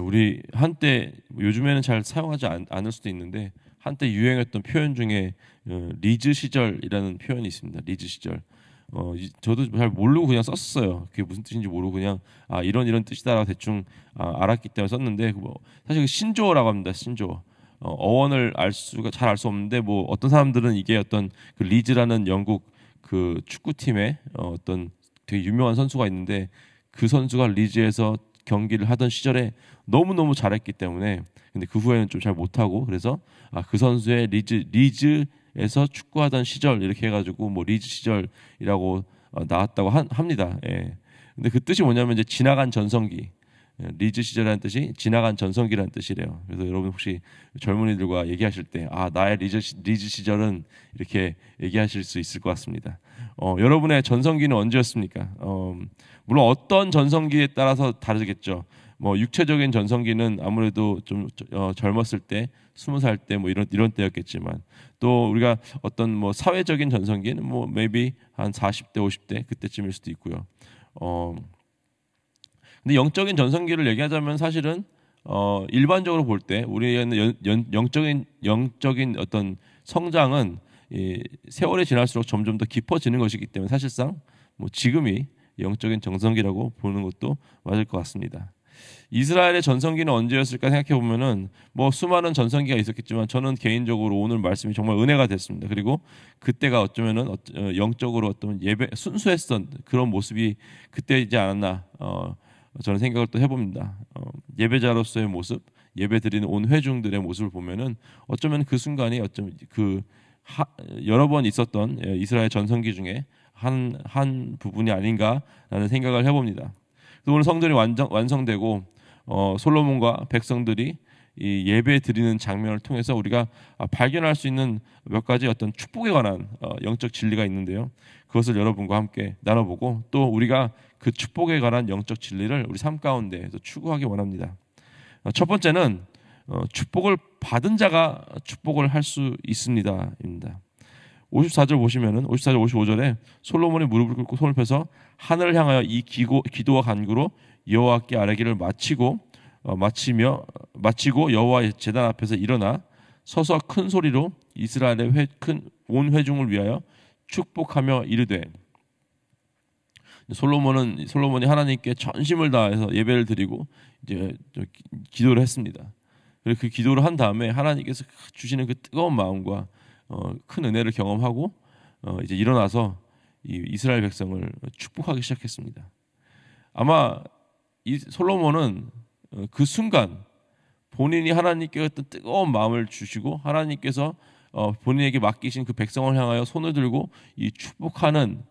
우리 한때 요즘에는 잘 사용하지 않을 수도 있는데 한때 유행했던 표현 중에 리즈 시절이라는 표현이 있습니다. 리즈 시절. 저도 잘 모르고 그냥 썼어요. 그게 무슨 뜻인지 모르고 그냥 이런 뜻이다라고 대충 알았기 때문에 썼는데 뭐 사실 그 신조어라고 합니다. 신조어. 어원을 잘 알 수 없는데 뭐 어떤 사람들은 이게 어떤 그 리즈라는 영국 그 축구팀의 어떤 되게 유명한 선수가 있는데 그 선수가 리즈에서 경기를 하던 시절에 너무너무 잘했기 때문에 근데 그 후에는 좀 잘 못하고 그래서 그 선수의 리즈에서 축구하던 시절 이렇게 해가지고 뭐 리즈 시절이라고 나왔다고 합니다. 예. 근데 그 뜻이 뭐냐면 이제 지나간 전성기. 리즈 시절이라는 뜻이 지나간 전성기라는 뜻이래요. 그래서 여러분 혹시 젊은이들과 얘기하실 때 나의 리즈 시절은 이렇게 얘기하실 수 있을 것 같습니다. 여러분의 전성기는 언제였습니까? 물론 어떤 전성기에 따라서 다르겠죠. 뭐 육체적인 전성기는 아무래도 좀 젊었을 때 20살 때 뭐 이런 때였겠지만 또 우리가 어떤 뭐 사회적인 전성기는 뭐 maybe 한 40대 50대 그때쯤일 수도 있고요. 근데 영적인 전성기를 얘기하자면 사실은 일반적으로 볼 때 우리는 영적인 어떤 성장은 이 세월이 지날수록 점점 더 깊어지는 것이기 때문에 사실상 뭐 지금이 영적인 전성기라고 보는 것도 맞을 것 같습니다. 이스라엘의 전성기는 언제였을까 생각해 보면은 뭐 수많은 전성기가 있었겠지만 저는 개인적으로 오늘 말씀이 정말 은혜가 됐습니다. 그리고 그때가 어쩌면은 영적으로 어떤 예배 순수했던 그런 모습이 그때이지 않았나 저는 생각을 또 해봅니다. 예배자로서의 모습, 예배 드리는 온 회중들의 모습을 보면은 어쩌면 그 순간이 여러 번 있었던 이스라엘 전성기 중에 한 부분이 아닌가라는 생각을 해봅니다. 오늘 성전이 완성되고 솔로몬과 백성들이 이 예배 드리는 장면을 통해서 우리가 발견할 수 있는 몇 가지 어떤 축복에 관한 영적 진리가 있는데요. 그것을 여러분과 함께 나눠보고 또 우리가 그 축복에 관한 영적 진리를 우리 삶 가운데에서 추구하기 원합니다. 첫 번째는 축복을 받은 자가 축복을 할 수 있습니다입니다. 54절 보시면은 54절 55절에 솔로몬이 무릎을 꿇고 손을 펴서 하늘을 향하여 이 기도와 간구로 여호와께 아뢰기를 마치고 여호와의 제단 앞에서 일어나 서서 큰 소리로 이스라엘의 온 회중을 위하여 축복하며 이르되 솔로몬이 하나님께 전심을 다해서 예배를 드리고 이제 기도를 했습니다. 그리고 그 기도를 한 다음에 하나님께서 주시는 그 뜨거운 마음과 큰 은혜를 경험하고 이제 일어나서 이스라엘 백성을 축복하기 시작했습니다. 아마 이 솔로몬은 그 순간 본인이 하나님께 어떤 뜨거운 마음을 주시고 하나님께서 본인에게 맡기신 그 백성을 향하여 손을 들고 이 축복하는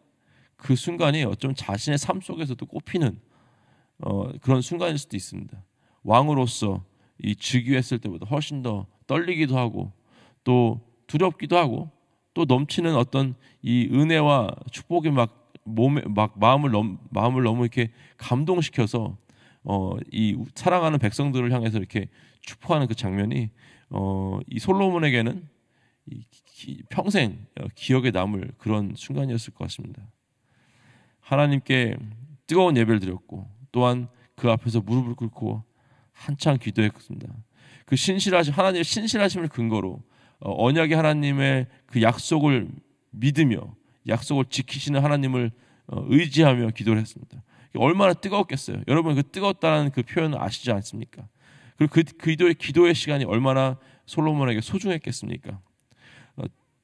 그 순간이 어쩌면 자신의 삶 속에서도 꼽히는 그런 순간일 수도 있습니다. 왕으로서 이 즉위했을 때보다 훨씬 더 떨리기도 하고 또 두렵기도 하고 또 넘치는 어떤 이 은혜와 축복이 마음을 너무 이렇게 감동시켜서 이 사랑하는 백성들을 향해서 이렇게 축복하는 그 장면이 이 솔로몬에게는 평생 기억에 남을 그런 순간이었을 것 같습니다. 하나님께 뜨거운 예배를 드렸고 또한 그 앞에서 무릎을 꿇고 한창 기도했습니다. 그 하나님의 신실하심을 근거로 언약의 하나님의 그 약속을 믿으며 약속을 지키시는 하나님을 의지하며 기도를 했습니다. 얼마나 뜨거웠겠어요. 여러분 그 뜨거웠다는 그 표현을 아시지 않습니까? 그리고 그 기도의 시간이 얼마나 솔로몬에게 소중했겠습니까?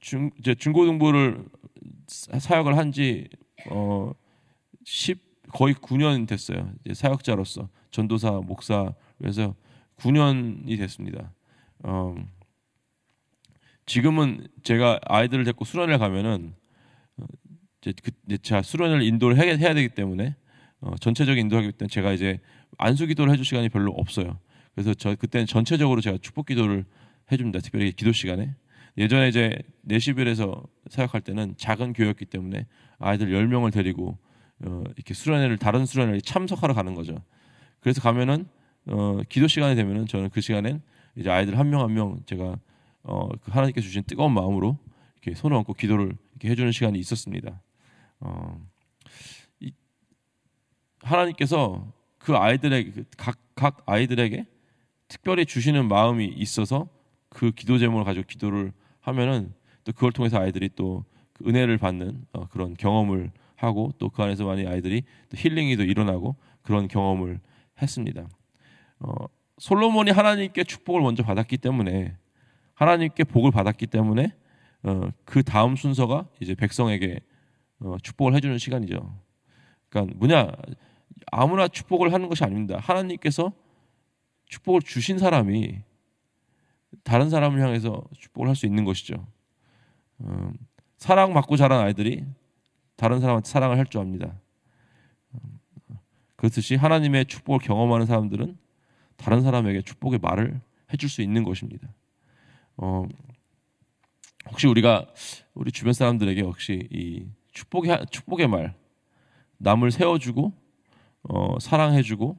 중고등부를 사역을 한지 거의 9년 됐어요. 이제 사역자로서 전도사 목사 그래서 9년이 됐습니다. 지금은 제가 아이들을 데리고 수련회 가면은 제가 수련회를 인도를 해야 되기 때문에 전체적인 인도하기 때문에 제가 이제 안수 기도를 해줄 시간이 별로 없어요. 그래서 그때는 전체적으로 제가 축복 기도를 해줍니다. 특별히 기도 시간에. 예전에 이제 내시빌에서 사역할 때는 작은 교회였기 때문에 아이들 10명을 데리고 이렇게 다른 수련회를 참석하러 가는 거죠. 그래서 가면은 기도 시간이 되면은 저는 그 시간엔 이제 아이들 한 명 한 명 제가 그 하나님께 주신 뜨거운 마음으로 이렇게 손을 얹고 기도를 이렇게 해주는 시간이 있었습니다. 하나님께서 그 아이들에게 각 아이들에게 특별히 주시는 마음이 있어서 그 기도 제목을 가지고 기도를 하면은 또 그걸 통해서 아이들이 또 그 은혜를 받는 그런 경험을 하고 또 그 안에서 많이 아이들이 또 힐링이 또 일어나고 그런 경험을 했습니다. 솔로몬이 하나님께 축복을 먼저 받았기 때문에 하나님께 복을 받았기 때문에 그 다음 순서가 이제 백성에게 축복을 해주는 시간이죠. 그러니까 뭐냐 아무나 축복을 하는 것이 아닙니다. 하나님께서 축복을 주신 사람이 다른 사람을 향해서 축복을 할 수 있는 것이죠. 사랑받고 자란 아이들이 다른 사람한테 사랑을 할 줄 압니다. 그렇듯이 하나님의 축복을 경험하는 사람들은 다른 사람에게 축복의 말을 해줄 수 있는 것입니다. 혹시 우리 주변 사람들에게 혹시 이 축복의 말, 남을 세워주고 사랑해주고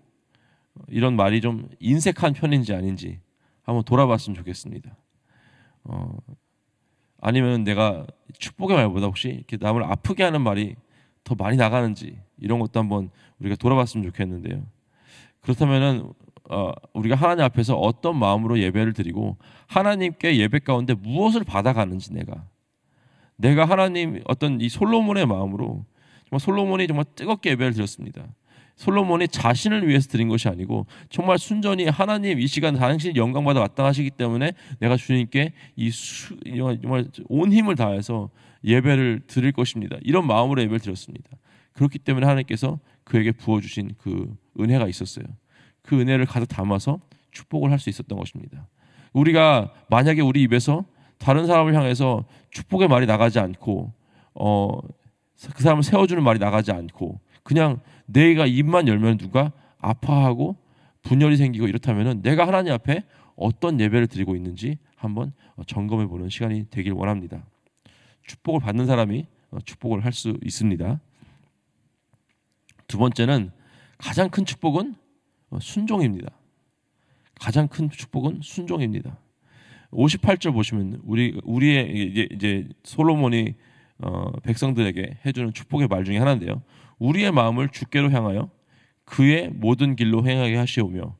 이런 말이 좀 인색한 편인지 아닌지 한번 돌아봤으면 좋겠습니다. 아니면 내가 축복의 말보다 혹시 이렇게 남을 아프게 하는 말이 더 많이 나가는지 이런 것도 한번 우리가 돌아봤으면 좋겠는데요. 그렇다면은 우리가 하나님 앞에서 어떤 마음으로 예배를 드리고 하나님께 예배 가운데 무엇을 받아가는지 내가 하나님 어떤 이 솔로몬의 마음으로 정말 솔로몬이 정말 뜨겁게 예배를 드렸습니다. 솔로몬이 자신을 위해서 드린 것이 아니고 정말 순전히 하나님 이 시간 당신이 영광받아 마땅하시기 때문에 내가 주님께 정말 온 힘을 다해서 예배를 드릴 것입니다. 이런 마음으로 예배를 드렸습니다. 그렇기 때문에 하나님께서 그에게 부어주신 그 은혜가 있었어요. 그 은혜를 가득 담아서 축복을 할 수 있었던 것입니다. 우리가 만약에 우리 입에서 다른 사람을 향해서 축복의 말이 나가지 않고 그 사람을 세워주는 말이 나가지 않고 그냥 내가 입만 열면 누가 아파하고 분열이 생기고 이렇다면 내가 하나님 앞에 어떤 예배를 드리고 있는지 한번 점검해 보는 시간이 되길 원합니다. 축복을 받는 사람이 축복을 할 수 있습니다. 두 번째는 가장 큰 축복은 순종입니다. 가장 큰 축복은 순종입니다. 58절 보시면 우리의 이제 솔로몬이 백성들에게 해주는 축복의 말 중에 하나인데요. 우리의 마음을 주께로 향하여 그의 모든 길로 행하게 하시오며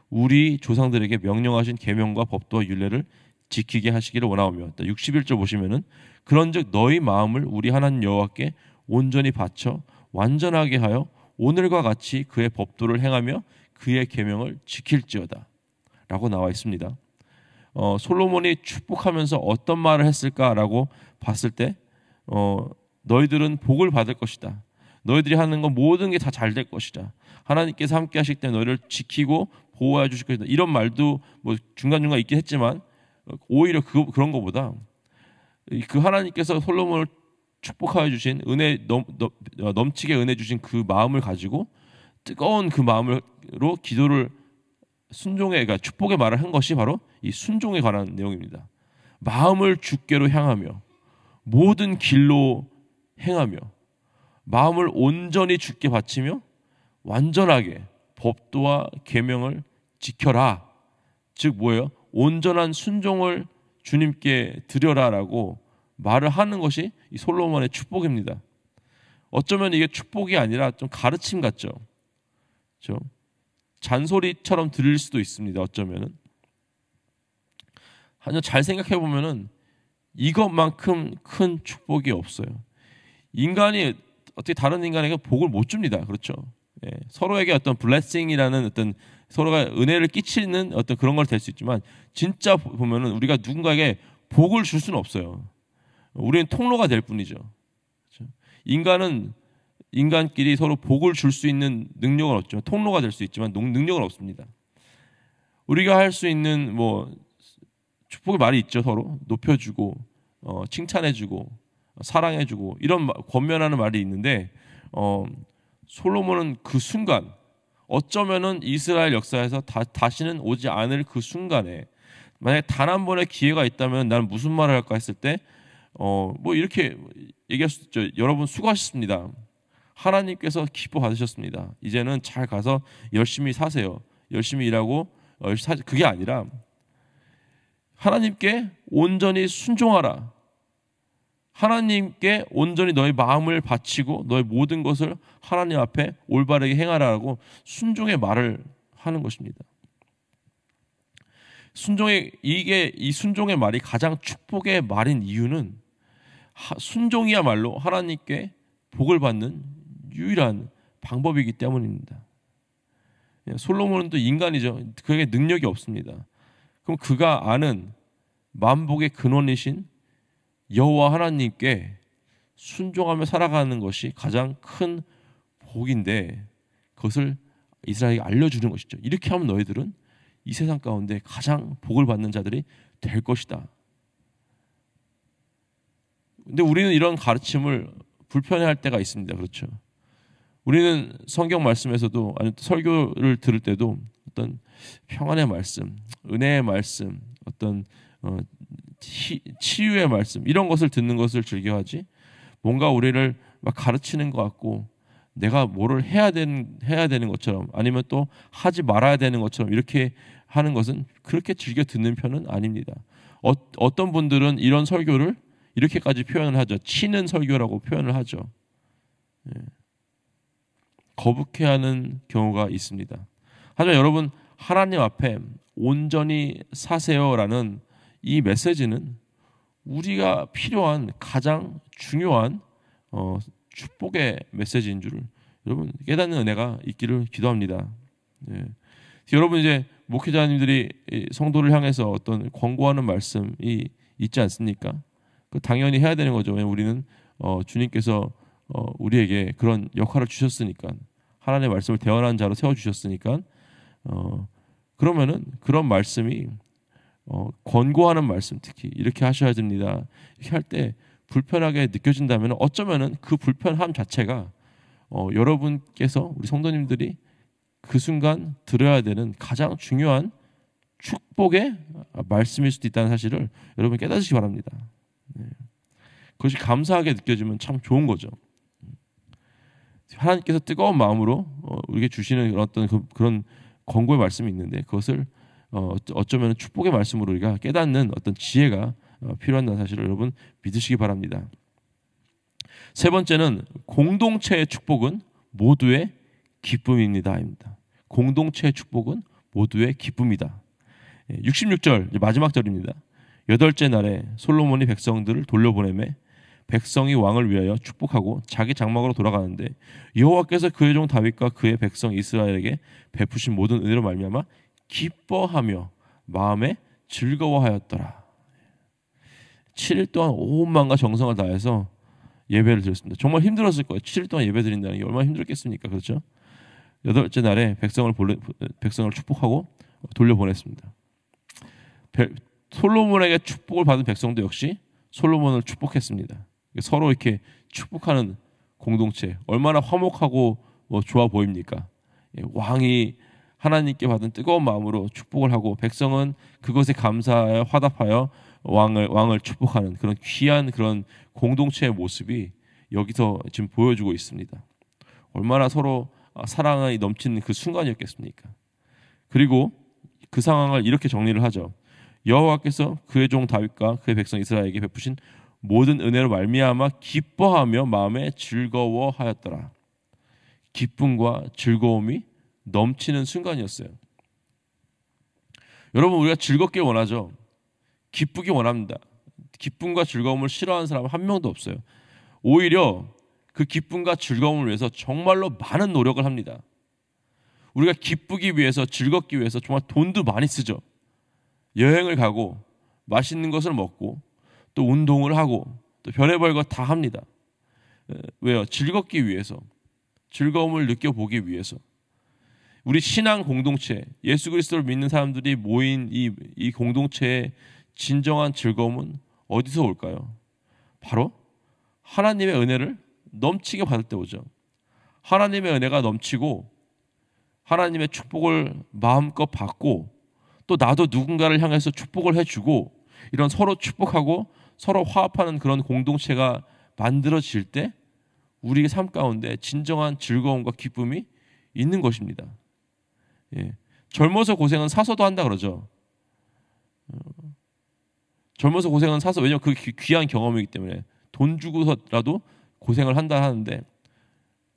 우리 조상들에게 명령하신 계명과 법도와 율례를 지키게 하시기를 원하오며 61절 보시면은 그런즉 너희 마음을 우리 하나님 여호와께 온전히 바쳐 완전하게 하여 오늘과 같이 그의 법도를 행하며 그의 계명을 지킬지어다 라고 나와 있습니다. 솔로몬이 축복하면서 어떤 말을 했을까라고 봤을 때 너희들은 복을 받을 것이다. 너희들이 하는 건 모든 게 다 잘 될 것이다. 하나님께서 함께 하시기 때문에 너희를 지키고 보호해 주실 것이다. 이런 말도 뭐 중간중간 있긴 했지만 오히려 그런 것보다 그 하나님께서 솔로몬을 축복하여 주신 넘치게 은혜 주신 그 마음을 가지고 뜨거운 그 마음으로 기도를 그러니까 축복의 말을 한 것이 바로 이 순종에 관한 내용입니다. 마음을 주께로 향하며 모든 길로 행하며 마음을 온전히 주께 바치며 완전하게 법도와 계명을 지켜라. 즉 뭐예요? 온전한 순종을 주님께 드려라라고 말을 하는 것이 이 솔로몬의 축복입니다. 어쩌면 이게 축복이 아니라 좀 가르침 같죠. 그렇죠? 잔소리처럼 들릴 수도 있습니다. 어쩌면은 잘 생각해 보면은 이것만큼 큰 축복이 없어요. 인간이 어떻게 다른 인간에게 복을 못 줍니다. 그렇죠? 예, 서로에게 어떤 블레싱이라는 어떤 서로가 은혜를 끼치는 어떤 그런 걸 될 수 있지만 진짜 보면은 우리가 누군가에게 복을 줄 수는 없어요. 우리는 통로가 될 뿐이죠. 그렇죠? 인간끼리 서로 복을 줄 수 있는 능력은 없지만 통로가 될 수 있지만 능력은 없습니다. 우리가 할 수 있는 뭐 축복의 말이 있죠. 서로 높여주고 칭찬해주고 사랑해주고 이런 권면하는 말이 있는데 솔로몬은 그 순간 어쩌면은 이스라엘 역사에서 다시는 오지 않을 그 순간에 만약에 단 한 번의 기회가 있다면 나는 무슨 말을 할까 했을 때 뭐 이렇게 얘기할 수 있죠. 여러분 수고하셨습니다. 하나님께서 기뻐 받으셨습니다. 이제는 잘 가서 열심히 사세요. 열심히 일하고 그게 아니라 하나님께 온전히 순종하라. 하나님께 온전히 너의 마음을 바치고 너의 모든 것을 하나님 앞에 올바르게 행하라고 순종의 말을 하는 것입니다. 이 순종의 말이 가장 축복의 말인 이유는 순종이야말로 하나님께 복을 받는 유일한 방법이기 때문입니다. 솔로몬은 또 인간이죠. 그에게 능력이 없습니다. 그럼 그가 아는 만복의 근원이신 여호와 하나님께 순종하며 살아가는 것이 가장 큰 복인데 그것을 이스라엘에게 알려주는 것이죠. 이렇게 하면 너희들은 이 세상 가운데 가장 복을 받는 자들이 될 것이다. 근데 우리는 이런 가르침을 불편해할 때가 있습니다. 그렇죠? 우리는 성경 말씀에서도 아니 설교를 들을 때도 어떤 평안의 말씀, 은혜의 말씀, 어떤 치유의 말씀 이런 것을 듣는 것을 즐겨하지 뭔가 우리를 막 가르치는 것 같고 내가 뭐를 해야 되는 것처럼 아니면 또 하지 말아야 되는 것처럼 이렇게 하는 것은 그렇게 즐겨 듣는 편은 아닙니다. 어떤 분들은 이런 설교를 이렇게까지 표현을 하죠. 치는 설교라고 표현을 하죠. 거북해하는 경우가 있습니다. 하지만 여러분 하나님 앞에 온전히 사세요라는 이 메시지는 우리가 필요한 가장 중요한 축복의 메시지인 줄 여러분 깨닫는 은혜가 있기를 기도합니다. 여러분 이제 목회자님들이 성도를 향해서 어떤 권고하는 말씀이 있지 않습니까? 그 당연히 해야 되는 거죠. 왜냐하면 우리는 주님께서 우리에게 그런 역할을 주셨으니까 하나님의 말씀을 대언하는 자로 세워주셨으니까 그러면은 그런 말씀이 권고하는 말씀 특히 이렇게 하셔야 됩니다. 이렇게 할 때 불편하게 느껴진다면 어쩌면은 그 불편함 자체가 여러분께서 우리 성도님들이 그 순간 들어야 되는 가장 중요한 축복의 말씀일 수도 있다는 사실을 여러분 깨닫으시기 바랍니다. 그것이 감사하게 느껴지면 참 좋은 거죠. 하나님께서 뜨거운 마음으로 우리에게 주시는 어떤 그런 권고의 말씀이 있는데 그것을 어쩌면 축복의 말씀으로 우리가 깨닫는 어떤 지혜가 필요한다는 사실을 여러분 믿으시기 바랍니다. 세 번째는 공동체의 축복은 모두의 기쁨입니다. 공동체의 축복은 모두의 기쁨이다. 66절 마지막 절입니다. 여덟째 날에 솔로몬이 백성들을 돌려보내매 백성이 왕을 위하여 축복하고 자기 장막으로 돌아가는데 여호와께서 그의 종 다윗과 그의 백성 이스라엘에게 베푸신 모든 은혜로 말미암아 기뻐하며 마음에 즐거워하였더라. 7일 동안 온 마음과 정성을 다해서 예배를 드렸습니다. 정말 힘들었을 거예요. 7일 동안 예배 드린다는 게 얼마나 힘들었겠습니까? 그렇죠? 여덟째 날에 백성을 축복하고 돌려보냈습니다. 솔로몬에게 축복을 받은 백성도 역시 솔로몬을 축복했습니다. 서로 이렇게 축복하는 공동체 얼마나 화목하고 좋아 보입니까? 왕이 하나님께 받은 뜨거운 마음으로 축복을 하고 백성은 그것에 감사하여 화답하여 왕을 축복하는 그런 귀한 그런 공동체의 모습이 여기서 지금 보여주고 있습니다. 얼마나 서로 사랑이 넘치는 그 순간이었겠습니까? 그리고 그 상황을 이렇게 정리를 하죠. 여호와께서 그의 종 다윗과 그의 백성 이스라엘에게 베푸신 모든 은혜로 말미암아 기뻐하며 마음에 즐거워하였더라. 기쁨과 즐거움이 넘치는 순간이었어요. 여러분 우리가 즐겁게 원하죠. 기쁘기 원합니다. 기쁨과 즐거움을 싫어하는 사람은 한 명도 없어요. 오히려 그 기쁨과 즐거움을 위해서 정말로 많은 노력을 합니다. 우리가 기쁘기 위해서 즐겁기 위해서 정말 돈도 많이 쓰죠. 여행을 가고 맛있는 것을 먹고 또 운동을 하고 또 별의별 것 다 합니다. 왜요? 즐겁기 위해서, 즐거움을 느껴보기 위해서. 우리 신앙 공동체, 예수 그리스도를 믿는 사람들이 모인 이 공동체의 진정한 즐거움은 어디서 올까요? 바로 하나님의 은혜를 넘치게 받을 때 오죠. 하나님의 은혜가 넘치고 하나님의 축복을 마음껏 받고 또 나도 누군가를 향해서 축복을 해주고 이런 서로 축복하고 서로 화합하는 그런 공동체가 만들어질 때 우리의 삶 가운데 진정한 즐거움과 기쁨이 있는 것입니다. 젊어서 고생은 사서도 한다 그러죠. 젊어서 고생은 사서, 왜냐하면 그 귀한 경험이기 때문에 돈 주고서라도 고생을 한다 하는데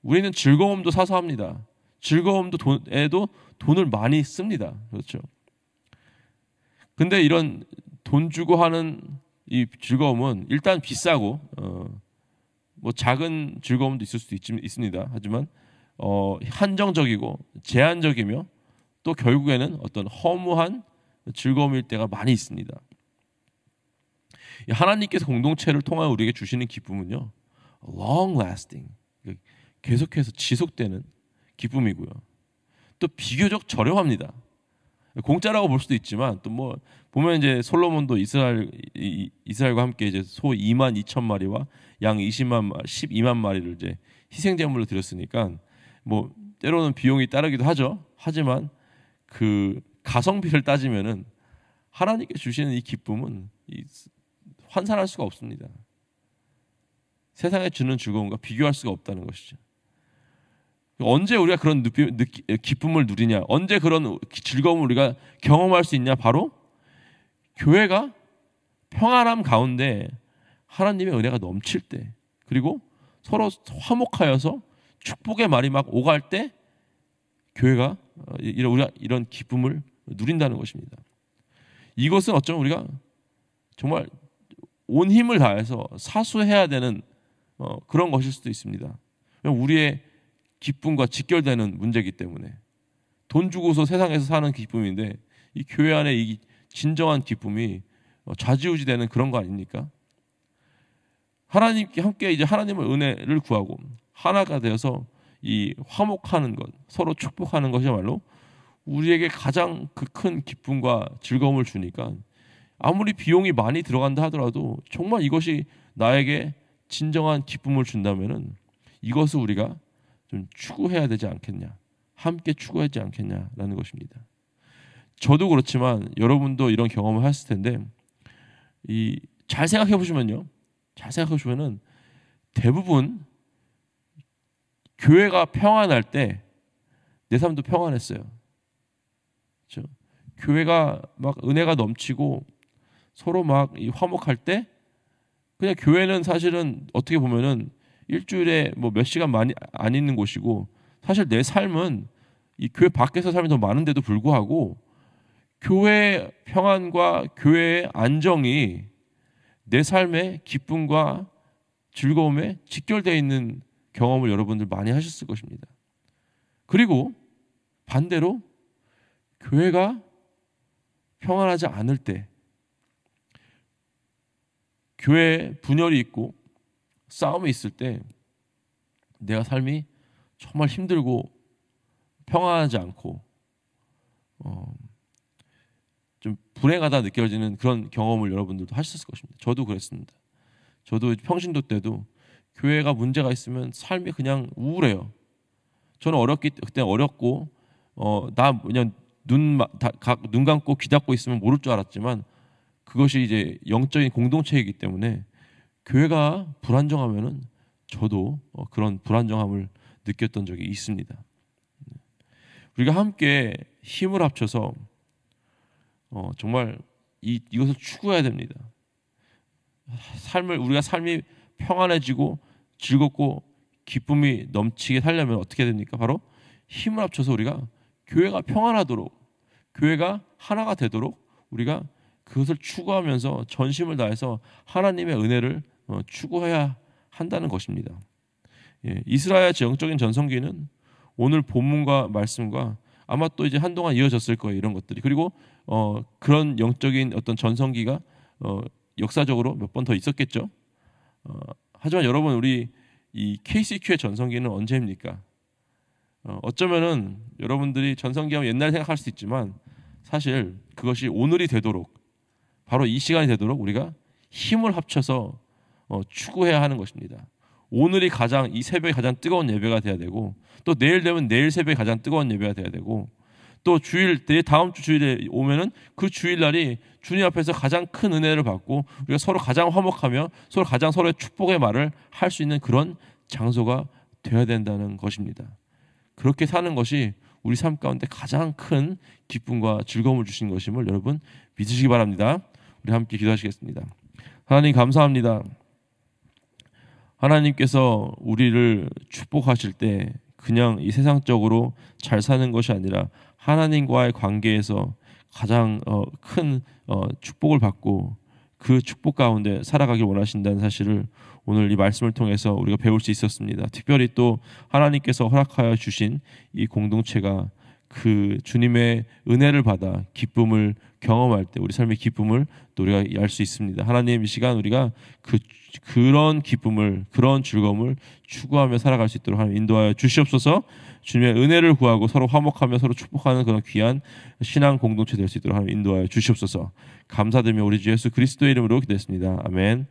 우리는 즐거움도 사서 합니다. 즐거움도 돈에도 돈을 많이 씁니다. 그렇죠. 근데 이런 돈 주고 하는 이 즐거움은 일단 비싸고 뭐 작은 즐거움도 있을 수도 있습니다. 하지만 한정적이고 제한적이며 또 결국에는 어떤 허무한 즐거움일 때가 많이 있습니다. 하나님께서 공동체를 통하여 우리에게 주시는 기쁨은요, long lasting, 계속해서 지속되는 기쁨이고요. 또 비교적 저렴합니다. 공짜라고 볼 수도 있지만 또 뭐 보면 이제 솔로몬도 이스라엘과 함께 이제 소 2만 2천 마리와 양 12만 마리를 이제 희생 제물로 드렸으니까 뭐 때로는 비용이 따르기도 하죠. 하지만 그 가성비를 따지면은 하나님께 주시는 이 기쁨은 환산할 수가 없습니다. 세상에 주는 즐거움과 비교할 수가 없다는 것이죠. 언제 우리가 그런 기쁨을 누리냐? 언제 그런 즐거움을 우리가 경험할 수 있냐? 바로 교회가 평안함 가운데 하나님의 은혜가 넘칠 때, 그리고 서로 화목하여서 축복의 말이 막 오갈 때 교회가 우리가 이런 기쁨을 누린다는 것입니다. 이것은 어쩌면 우리가 정말 온 힘을 다해서 사수해야 되는 그런 것일 수도 있습니다. 우리의 기쁨과 직결되는 문제이기 때문에 돈 주고서 세상에서 사는 기쁨인데 이 교회 안에 이 진정한 기쁨이 좌지우지되는 그런 거 아닙니까? 하나님께 함께 이제 하나님의 은혜를 구하고 하나가 되어서 이 화목하는 것, 서로 축복하는 것이야말로 우리에게 가장 그 큰 기쁨과 즐거움을 주니까 아무리 비용이 많이 들어간다 하더라도 정말 이것이 나에게 진정한 기쁨을 준다면은 이것을 우리가 좀 추구해야 되지 않겠냐, 함께 추구하지 않겠냐라는 것입니다. 저도 그렇지만 여러분도 이런 경험을 하셨을 텐데 잘 생각해 보시면요, 잘 생각해 보시면은 대부분 교회가 평안할 때 내 삶도 평안했어요. 그렇죠? 교회가 막 은혜가 넘치고 서로 막 화목할 때 그냥 교회는 사실은 어떻게 보면은 일주일에 뭐 몇 시간 많이 안 있는 곳이고 사실 내 삶은 이 교회 밖에서 삶이 더 많은데도 불구하고 교회의 평안과 교회의 안정이 내 삶의 기쁨과 즐거움에 직결되어 있는 경험을 여러분들 많이 하셨을 것입니다. 그리고 반대로 교회가 평안하지 않을 때, 교회에 분열이 있고 싸움이 있을 때 내가 삶이 정말 힘들고 평안하지 않고 좀 불행하다 느껴지는 그런 경험을 여러분들도 하셨을 것입니다. 저도 그랬습니다. 저도 평신도 때도 교회가 문제가 있으면 삶이 그냥 우울해요. 저는 그때 어렸고 나 그냥 눈 감고 귀 닫고 있으면 모를 줄 알았지만 그것이 이제 영적인 공동체이기 때문에 교회가 불안정하면은 저도 그런 불안정함을 느꼈던 적이 있습니다. 우리가 함께 힘을 합쳐서 정말 이것을 추구해야 됩니다. 우리가 삶이 평안해지고 즐겁고 기쁨이 넘치게 살려면 어떻게 됩니까? 바로 힘을 합쳐서 우리가 교회가 평안하도록, 교회가 하나가 되도록 우리가 그것을 추구하면서 전심을 다해서 하나님의 은혜를 추구해야 한다는 것입니다. 이스라엘 영적인 전성기는 오늘 본문과 말씀과 아마 또 이제 한동안 이어졌을 거예요. 이런 것들이. 그리고 그런 영적인 어떤 전성기가 역사적으로 몇 번 더 있었겠죠. 하지만 여러분, 우리 이 KCQ의 전성기는 언제입니까? 어쩌면은 여러분들이 전성기하면 옛날 생각할 수 있지만 사실 그것이 오늘이 되도록, 바로 이 시간이 되도록 우리가 힘을 합쳐서 추구해야 하는 것입니다. 오늘이 이 새벽이 가장 뜨거운 예배가 돼야 되고, 또 내일 되면 내일 새벽이 가장 뜨거운 예배가 돼야 되고, 또 다음 주 주일에 오면은 그 주일날이 주님 앞에서 가장 큰 은혜를 받고 우리가 서로 가장 화목하며 서로의 축복의 말을 할 수 있는 그런 장소가 되어야 된다는 것입니다. 그렇게 사는 것이 우리 삶 가운데 가장 큰 기쁨과 즐거움을 주신 것임을 여러분 믿으시기 바랍니다. 우리 함께 기도하시겠습니다. 하나님 감사합니다. 하나님께서 우리를 축복하실 때 그냥 이 세상적으로 잘 사는 것이 아니라 하나님과의 관계에서 가장 큰 축복을 받고 그 축복 가운데 살아가길 원하신다는 사실을 오늘 이 말씀을 통해서 우리가 배울 수 있었습니다. 특별히 또 하나님께서 허락하여 주신 이 공동체가 그 주님의 은혜를 받아 기쁨을 경험할 때 우리 삶의 기쁨을 또 우리가 알 수 있습니다. 하나님, 이 시간 우리가 그런 기쁨을, 그런 즐거움을 추구하며 살아갈 수 있도록 하나님 인도하여 주시옵소서. 주님의 은혜를 구하고 서로 화목하며 서로 축복하는 그런 귀한 신앙 공동체 될 수 있도록 하나님 인도하여 주시옵소서. 감사드리며 우리 주 예수 그리스도의 이름으로 기도했습니다. 아멘.